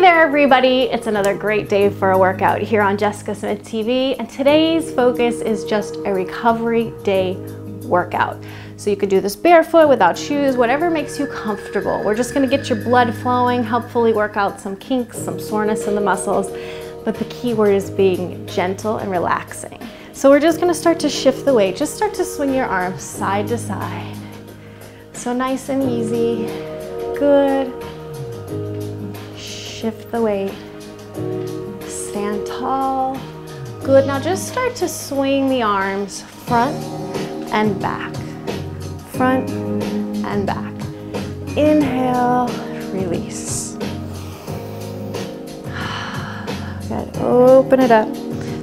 there everybody, it's another great day for a workout here on Jessica Smith TV, and today's focus is just a recovery day workout. So you could do this barefoot, without shoes, whatever makes you comfortable. We're just gonna get your blood flowing, hopefully work out some kinks, some soreness in the muscles, but the key word is being gentle and relaxing. So we're just gonna start to shift the weight, just start to swing your arms side to side. So nice and easy, good. Shift the weight, stand tall, good. Now just start to swing the arms front and back, front and back. Inhale, release. Good, open it up.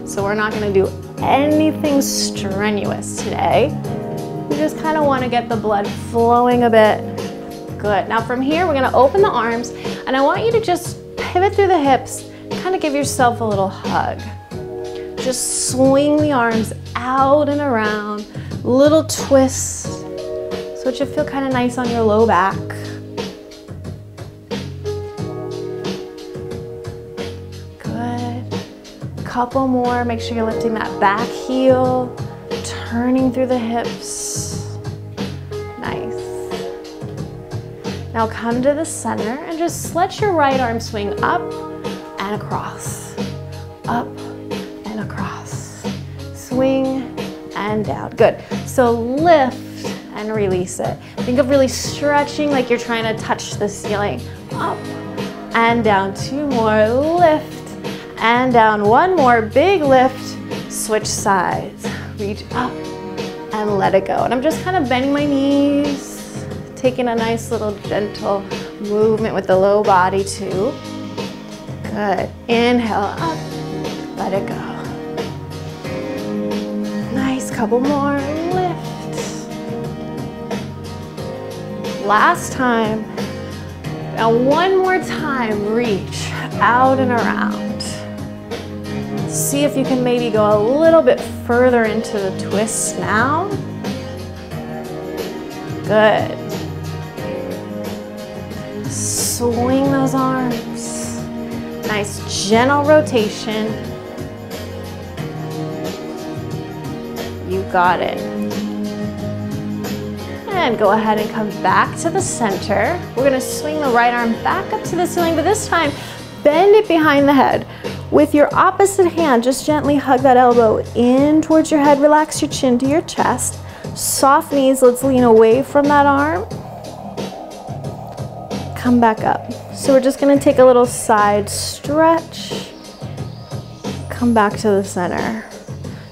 So we're not gonna do anything strenuous today. We just kind of want to get the blood flowing a bit. Good, now from here we're gonna open the arms and I want you to just pivot through the hips, kind of give yourself a little hug. Just swing the arms out and around, little twist, so it should feel kind of nice on your low back. Good, couple more, make sure you're lifting that back heel, turning through the hips, nice. Now come to the center and just let your right arm swing up and across, up and across, swing and down. Good, so lift and release it. Think of really stretching like you're trying to touch the ceiling. Up and down, two more, lift and down, one more, big lift, switch sides, reach up and let it go. And I'm just kind of bending my knees, taking a nice little gentle movement with the low body too. Good, inhale up, let it go. Nice, couple more, lift. Last time. Now one more time, reach out and around. See if you can maybe go a little bit further into the twist now. Good. Swing those arms. Nice gentle rotation. You got it. And go ahead and come back to the center. We're gonna swing the right arm back up to the ceiling, but this time, bend it behind the head. With your opposite hand, just gently hug that elbow in towards your head. Relax your chin to your chest. Soft knees, let's lean away from that arm. Come back up. So we're just gonna take a little side stretch. Come back to the center.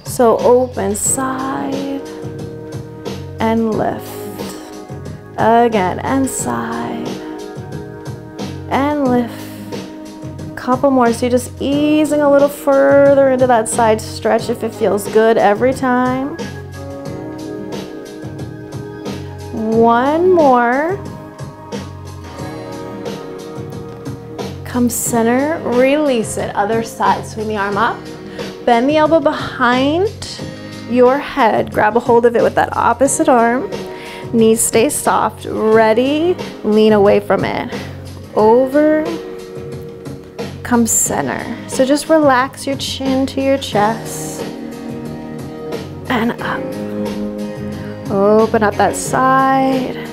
So open side and lift. Again, and side and lift. Couple more, so you're just easing a little further into that side stretch if it feels good every time. One more. Come center, release it, other side, swing the arm up, bend the elbow behind your head, grab a hold of it with that opposite arm, knees stay soft, ready, lean away from it, over, come center. So just relax your chin to your chest, and up. Open up that side,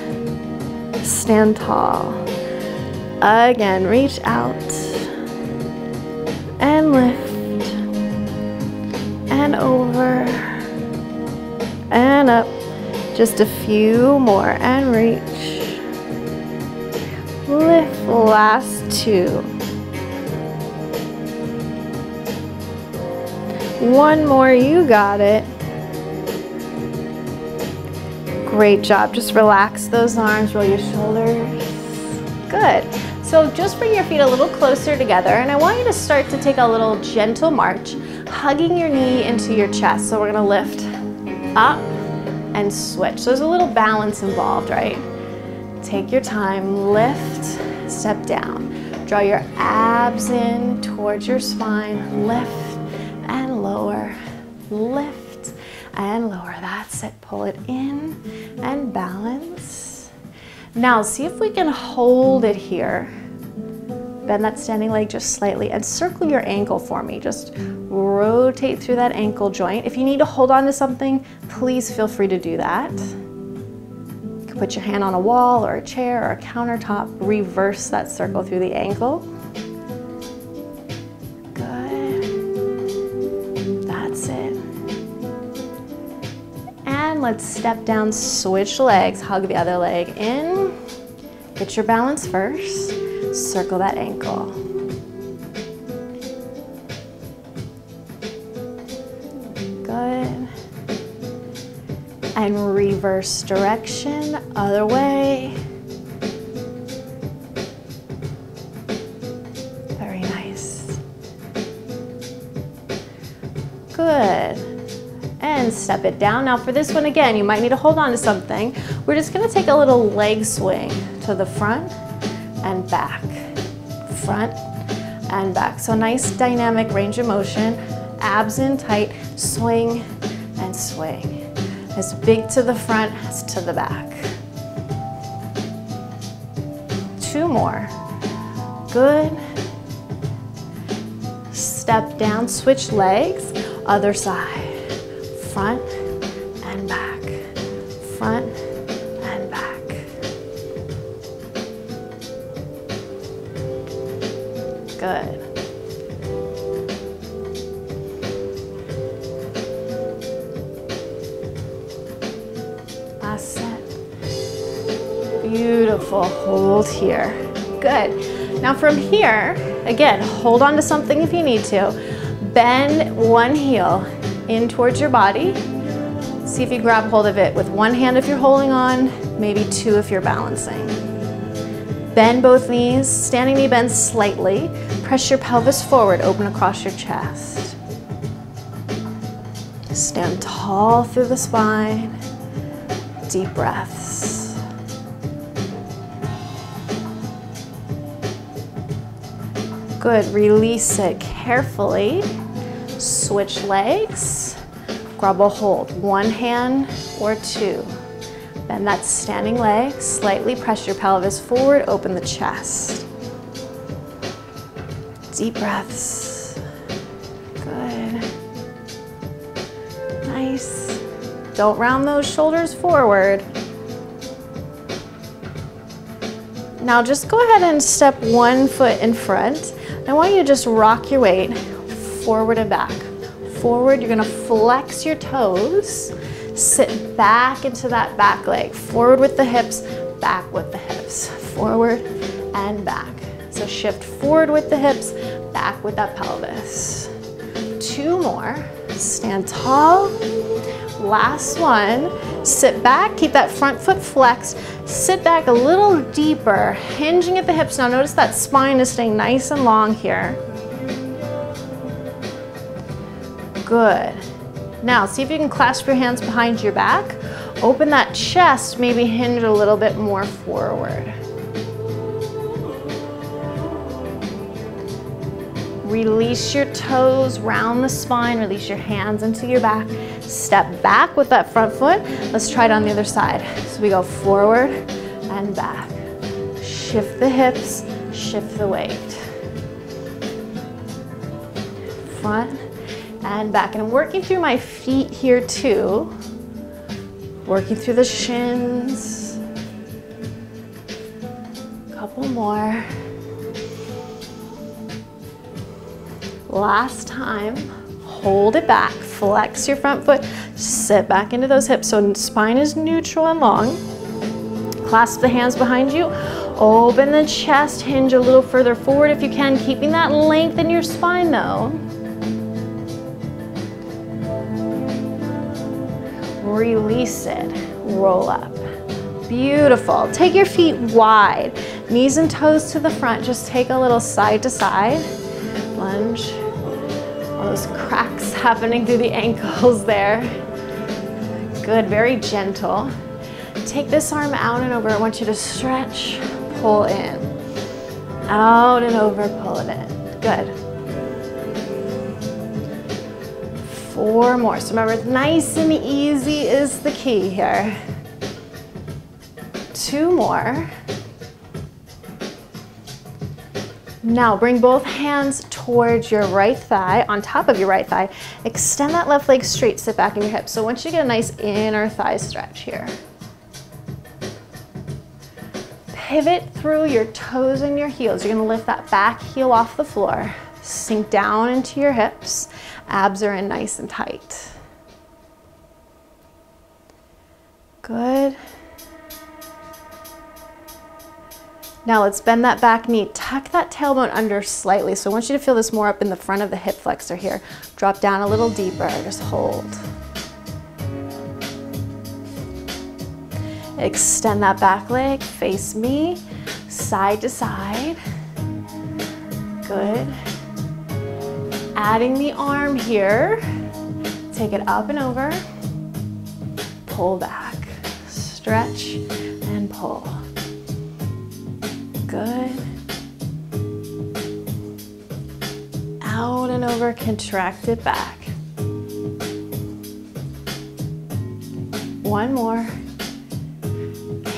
stand tall. Again, reach out and lift and over and up. Just a few more and reach. Lift, last two. One more, you got it. Great job, just relax those arms, roll your shoulders. Good. So just bring your feet a little closer together and I want you to start to take a little gentle march, hugging your knee into your chest. So we're gonna lift up and switch. So there's a little balance involved, right? Take your time, lift, step down. Draw your abs in towards your spine, lift and lower, lift and lower. That's it, pull it in and balance. Now see if we can hold it here Bend that standing leg just slightly and circle your ankle for me. Just rotate through that ankle joint. If you need to hold on to something, please feel free to do that. You can put your hand on a wall or a chair or a countertop. Reverse that circle through the ankle. Good. That's it. And let's step down, switch legs, hug the other leg in. Get your balance first. Circle that ankle. Good. And reverse direction, other way. Very nice. Good. And step it down. Now for this one again, you might need to hold on to something. We're just gonna take a little leg swing to the front and back, front and back. So nice dynamic range of motion, abs in tight, swing and swing. As big to the front as to the back. 2 more, good. Step down, switch legs, other side. Front and back, front and back. Good. Last set. Beautiful, hold here. Good. Now from here, again, hold on to something if you need to. Bend one heel in towards your body. See if you grab hold of it with one hand if you're holding on, maybe 2 if you're balancing. Bend both knees, standing knee bends slightly. Press your pelvis forward, open across your chest. Stand tall through the spine. Deep breaths. Good, release it carefully. Switch legs, grab a hold, one hand or 2. Bend that standing leg, slightly press your pelvis forward, open the chest. Deep breaths. Good. Nice. Don't round those shoulders forward. Now just go ahead and step 1 foot in front. I want you to just rock your weight forward and back. Forward, you're gonna flex your toes, sit back into that back leg. Forward with the hips, back with the hips. Forward and back. So shift forward with the hips, back with that pelvis. 2 more, stand tall. Last one, sit back, keep that front foot flexed. Sit back a little deeper, hinging at the hips. Now notice that spine is staying nice and long here. Good. Now, see if you can clasp your hands behind your back. Open that chest, maybe hinge a little bit more forward. Release your toes, round the spine, release your hands into your back. Step back with that front foot. Let's try it on the other side. So we go forward and back. Shift the hips, shift the weight. Front and back. And I'm working through my feet here too. Working through the shins. Couple more. Last time, hold it back. Flex your front foot. Sit back into those hips so spine is neutral and long. Clasp the hands behind you. Open the chest, hinge a little further forward if you can, keeping that length in your spine though. Release it, roll up. Beautiful. Take your feet wide, knees and toes to the front. Just take a little side to side. Lunge. All those cracks happening through the ankles there. Good, very gentle. Take this arm out and over. I want you to stretch, pull in. Out and over, pull it in. Good. 4 more. So remember, nice and easy is the key here. 2 more. Now bring both hands towards your right thigh, on top of your right thigh. Extend that left leg straight, sit back in your hips. So I want you to get a nice inner thigh stretch here. Pivot through your toes and your heels. You're gonna lift that back heel off the floor. Sink down into your hips. Abs are in nice and tight. Good. Now let's bend that back knee. Tuck that tailbone under slightly. So I want you to feel this more up in the front of the hip flexor here. Drop down a little deeper, just hold. Extend that back leg, face me, side to side. Good. Adding the arm here. Take it up and over. Pull back. Stretch and pull. Good. Out and over, contract it back. One more.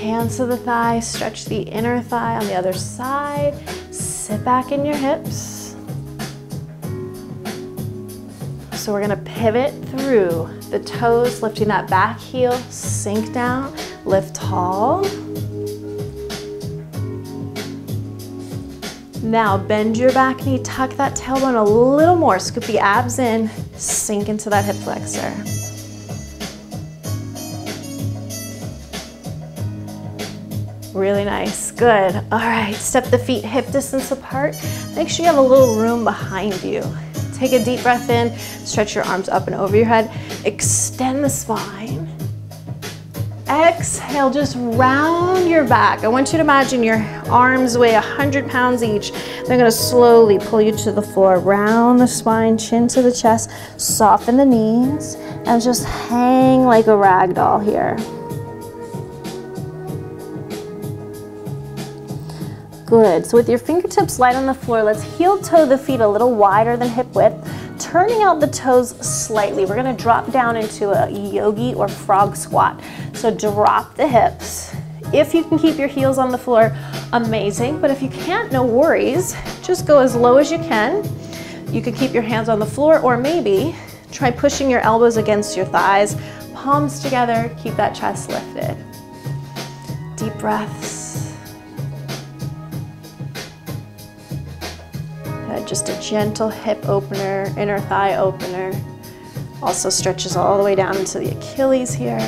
Hands to the thigh, stretch the inner thigh on the other side. Sit back in your hips. So we're gonna pivot through the toes, lifting that back heel, sink down, lift tall. Now bend your back knee, tuck that tailbone a little more, scoop the abs in, sink into that hip flexor. Really nice, good. All right, step the feet hip distance apart. Make sure you have a little room behind you. Take a deep breath in, stretch your arms up and over your head. Extend the spine. Exhale, just round your back. I want you to imagine your arms weigh 100 pounds each. They're gonna slowly pull you to the floor. Round the spine, chin to the chest, soften the knees, and just hang like a rag doll here. Good, so with your fingertips light on the floor, let's heel toe the feet a little wider than hip width, turning out the toes slightly. We're gonna drop down into a yogi or frog squat. So drop the hips. If you can keep your heels on the floor, amazing, but if you can't, no worries. Just go as low as you can. You can keep your hands on the floor, or maybe try pushing your elbows against your thighs, palms together, keep that chest lifted. Deep breaths. Just a gentle hip opener, inner thigh opener. Also stretches all the way down into the Achilles here.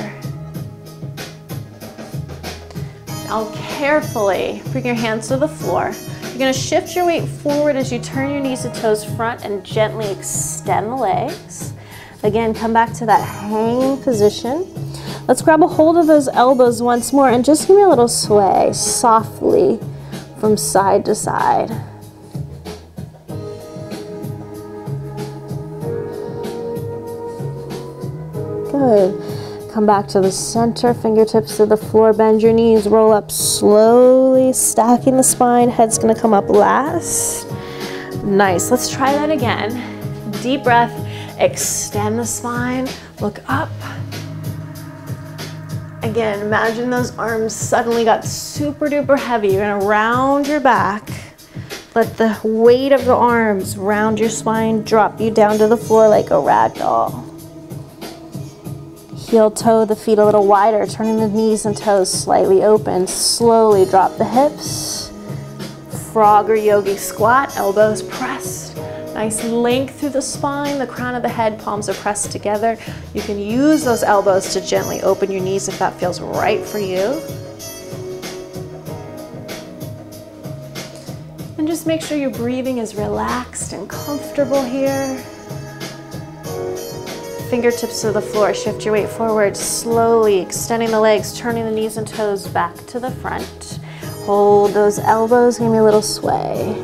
Now carefully bring your hands to the floor. You're gonna shift your weight forward as you turn your knees and toes front and gently extend the legs. Again, come back to that hanging position. Let's grab a hold of those elbows once more and just give me a little sway softly from side to side. Good. Come back to the center, fingertips to the floor, bend your knees, roll up slowly, stacking the spine, head's gonna come up last. Nice, let's try that again. Deep breath, extend the spine, look up. Again, imagine those arms suddenly got super duper heavy. You're gonna round your back. Let the weight of the arms round your spine, drop you down to the floor like a rag doll. Heel toe the feet a little wider, turning the knees and toes slightly open. Slowly drop the hips. Frog or yogi squat, elbows pressed. Nice length through the spine, the crown of the head, palms are pressed together. You can use those elbows to gently open your knees if that feels right for you. And just make sure your breathing is relaxed and comfortable here. Fingertips to the floor, shift your weight forward, slowly extending the legs, turning the knees and toes back to the front. Hold those elbows, give me a little sway.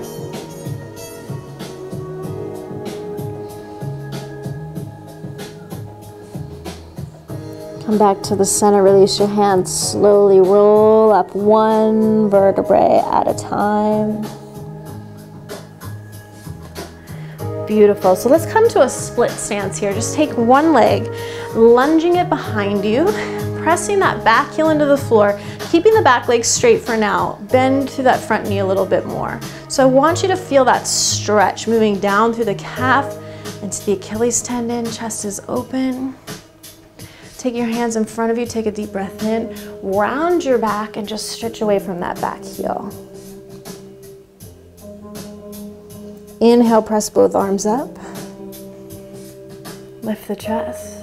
Come back to the center, release your hands, slowly roll up one vertebrae at a time. Beautiful. So let's come to a split stance here. Just take one leg, lunging it behind you, pressing that back heel into the floor. keeping the back leg straight for now, bend to that front knee a little bit more. So I want you to feel that stretch moving down through the calf into the Achilles tendon, chest is open. Take your hands in front of you, take a deep breath in, round your back and just stretch away from that back heel. Inhale, press both arms up. Lift the chest.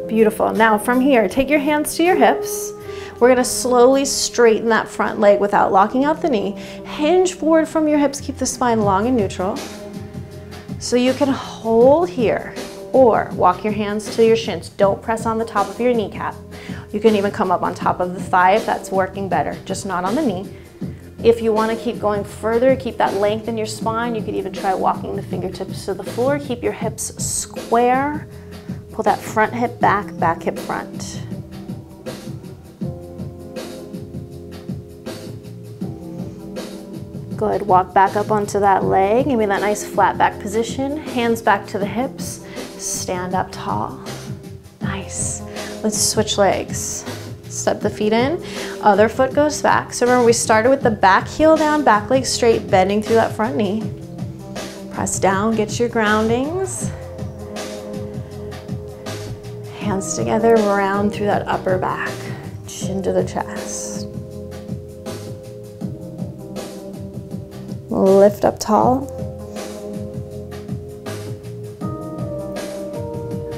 Beautiful. Now from here, take your hands to your hips. We're gonna slowly straighten that front leg without locking out the knee. Hinge forward from your hips, keep the spine long and neutral. So you can hold here or walk your hands to your shins. Don't press on the top of your kneecap. You can even come up on top of the thigh if that's working better, just not on the knee. If you want to keep going further, keep that length in your spine, you could even try walking the fingertips to the floor. Keep your hips square. Pull that front hip back, back hip front. Good, walk back up onto that leg. Give me that nice flat back position. Hands back to the hips. Stand up tall. Nice. Let's switch legs. Step the feet in, other foot goes back. So remember, we started with the back heel down, back leg straight, bending through that front knee. Press down, get your groundings. Hands together, round through that upper back, chin to the chest. Lift up tall.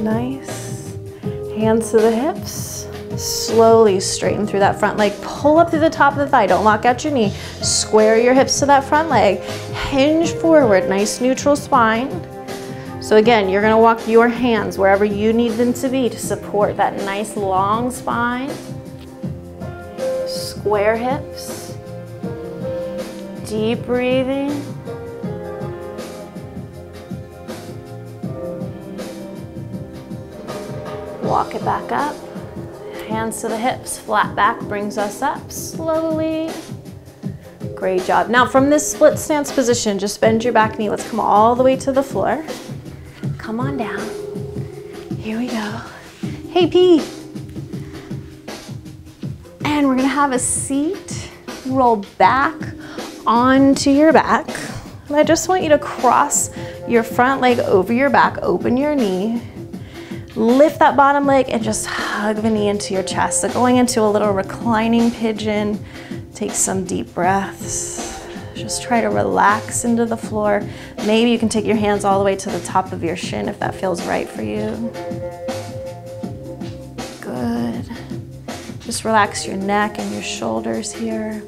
Nice. Hands to the hips. Slowly straighten through that front leg. Pull up through the top of the thigh. Don't lock out your knee. Square your hips to that front leg. Hinge forward. Nice neutral spine. So again, you're going to walk your hands wherever you need them to be to support that nice long spine. Square hips. Deep breathing. Walk it back up. Hands to the hips, flat back brings us up slowly. Great job. Now from this split stance position, just bend your back knee. Let's come all the way to the floor. Come on down. Here we go. Hey, P. And we're gonna have a seat. Roll back onto your back. And I just want you to cross your front leg over your back, open your knee. Lift that bottom leg and just hug the knee into your chest. So going into a little reclining pigeon. Take some deep breaths. Just try to relax into the floor. Maybe you can take your hands all the way to the top of your shin if that feels right for you. Good. Just relax your neck and your shoulders here.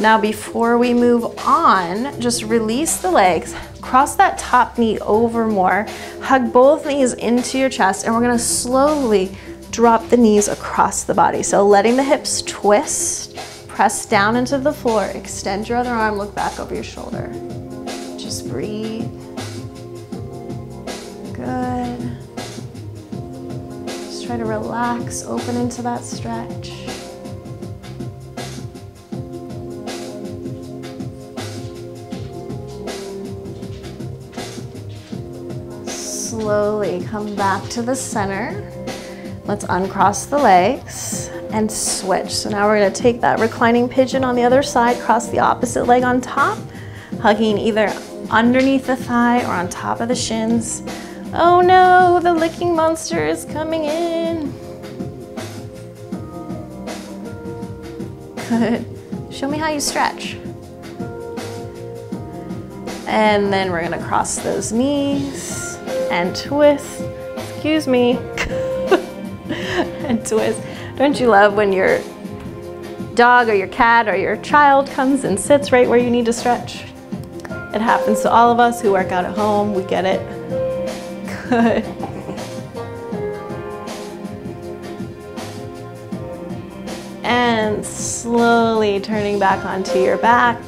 Now before we move on, just release the legs. Cross that top knee over more. Hug both knees into your chest, and we're gonna slowly drop the knees across the body. So letting the hips twist, press down into the floor, extend your other arm, look back over your shoulder. Just breathe. Good. Just try to relax, open into that stretch. Slowly come back to the center. Let's uncross the legs and switch. So now we're going to take that reclining pigeon on the other side, cross the opposite leg on top, hugging either underneath the thigh or on top of the shins. Oh no, the licking monster is coming in. Good. Show me how you stretch. And then we're going to cross those knees. And twist, excuse me, and twist. Don't you love when your dog or your cat or your child comes and sits right where you need to stretch? It happens to all of us who work out at home, we get it. Good. And slowly turning back onto your back.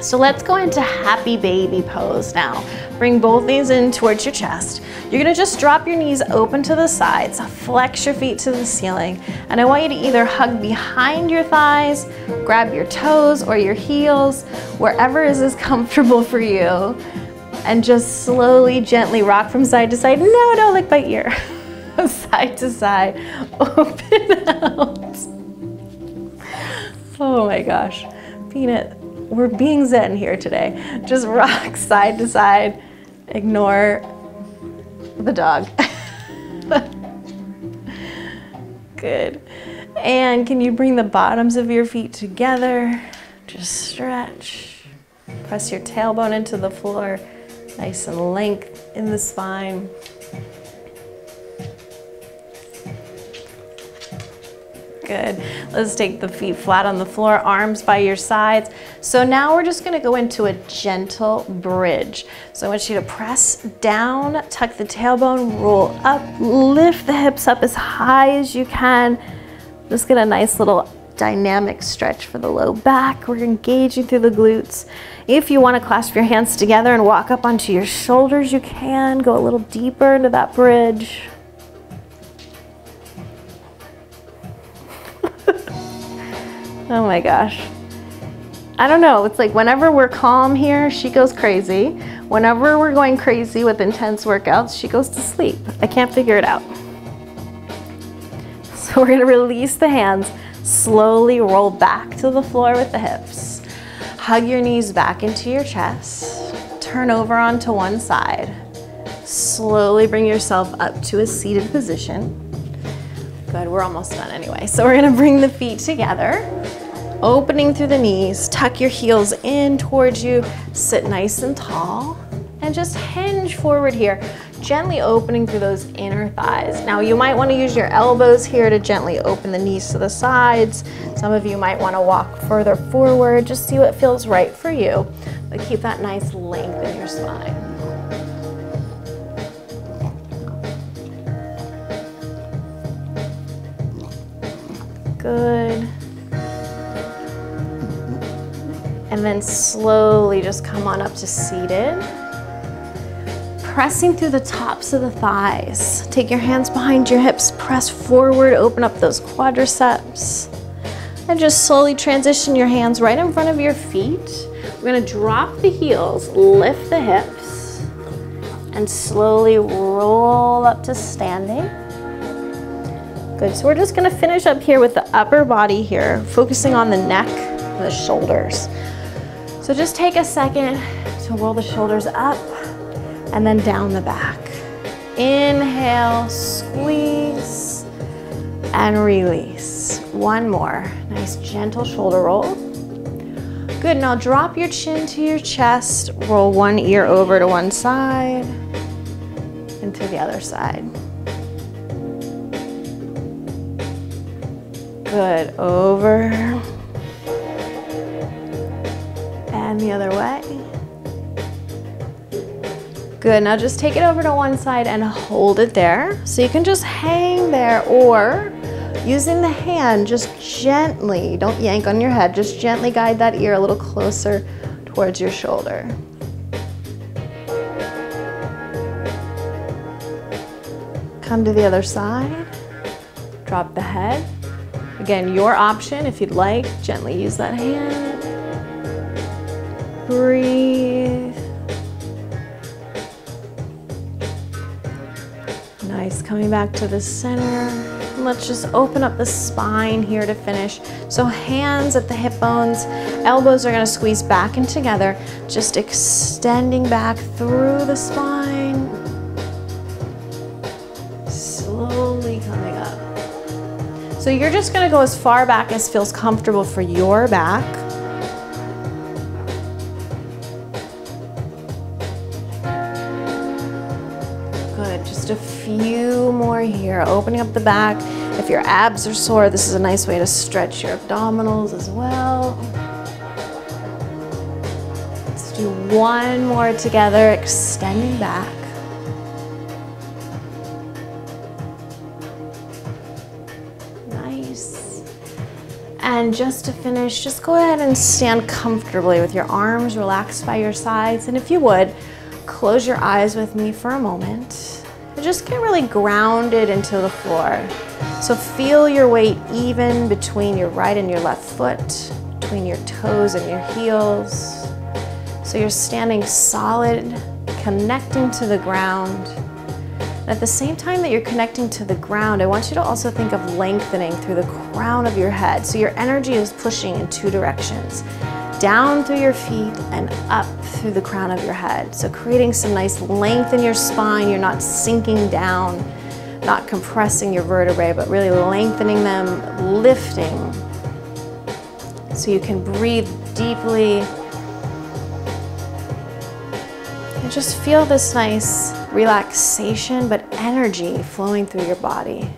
So let's go into happy baby pose now. Bring both knees in towards your chest. You're gonna just drop your knees open to the sides, flex your feet to the ceiling, and I want you to either hug behind your thighs, grab your toes or your heels, wherever is comfortable for you. And just slowly, gently rock from side to side. No, don't lick my ear. Side to side, open out. Oh my gosh. Peanut, we're being zen here today. Just rock side to side. Ignore the dog. Good. And can you bring the bottoms of your feet together? Just stretch. Press your tailbone into the floor. Nice and length in the spine. Good. Let's take the feet flat on the floor, arms by your sides. So now we're just gonna go into a gentle bridge. So I want you to press down, tuck the tailbone, roll up, lift the hips up as high as you can. Just get a nice little dynamic stretch for the low back. We're engaging through the glutes. If you want to clasp your hands together and walk up onto your shoulders, you can. Go a little deeper into that bridge. Oh my gosh. I don't know, it's like whenever we're calm here, she goes crazy. Whenever we're going crazy with intense workouts, she goes to sleep. I can't figure it out. So we're gonna release the hands, slowly roll back to the floor with the hips. Hug your knees back into your chest. Turn over onto one side. Slowly bring yourself up to a seated position. Good, we're almost done anyway. So we're gonna bring the feet together, opening through the knees, tuck your heels in towards you, sit nice and tall, and just hinge forward here, gently opening through those inner thighs. Now you might wanna use your elbows here to gently open the knees to the sides. Some of you might wanna walk further forward, just see what feels right for you, but keep that nice length in your spine. Good. And then slowly just come on up to seated. Pressing through the tops of the thighs. Take your hands behind your hips, press forward, open up those quadriceps. And just slowly transition your hands right in front of your feet. We're gonna drop the heels, lift the hips, and slowly roll up to standing. Good, so we're just gonna finish up here with the upper body here, focusing on the neck and the shoulders. So just take a second to roll the shoulders up and then down the back. Inhale, squeeze, and release. One more, nice gentle shoulder roll. Good, now drop your chin to your chest, roll one ear over to one side and to the other side. Good, over and the other way. Good, now just take it over to one side and hold it there. So you can just hang there, or using the hand, just gently, don't yank on your head, just gently guide that ear a little closer towards your shoulder. Come to the other side, drop the head. Again, your option, if you'd like, gently use that hand. Breathe. Nice, coming back to the center. And let's just open up the spine here to finish. So hands at the hip bones, elbows are gonna squeeze back and together, just extending back through the spine. Slowly coming up. So you're just gonna go as far back as feels comfortable for your back. Good, just a few more here. Opening up the back. If your abs are sore, this is a nice way to stretch your abdominals as well. Let's do one more together, extending back. And just to finish, just go ahead and stand comfortably with your arms relaxed by your sides. And if you would, close your eyes with me for a moment. And just get really grounded into the floor. So feel your weight even between your right and your left foot, between your toes and your heels. So you're standing solid, connecting to the ground. And at the same time that you're connecting to the ground, I want you to also think of lengthening through the crown of your head. So your energy is pushing in two directions, down through your feet and up through the crown of your head. So creating some nice length in your spine. You're not sinking down, not compressing your vertebrae, but really lengthening them, lifting. So you can breathe deeply. And just feel this nice relaxation, but energy flowing through your body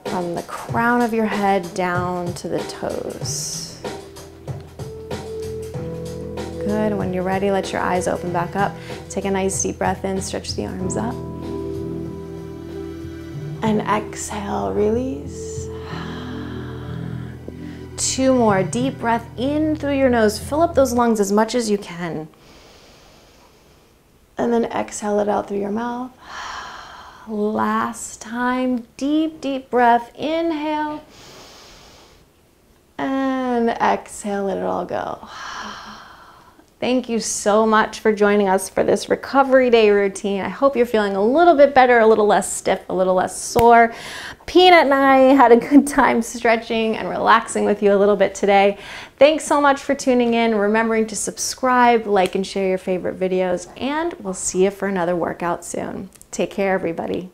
from the crown of your head down to the toes. Good. When you're ready, let your eyes open back up. Take a nice deep breath in, stretch the arms up. And exhale, release. 2 more. Deep breath in through your nose. Fill up those lungs as much as you can. And then exhale it out through your mouth. Last time, deep, deep breath. Inhale. And exhale, let it all go. Thank you so much for joining us for this recovery day routine. I hope you're feeling a little bit better, a little less stiff, a little less sore. Peanut and I had a good time stretching and relaxing with you a little bit today. Thanks so much for tuning in, remembering to subscribe, like, and share your favorite videos, and we'll see you for another workout soon. Take care, everybody.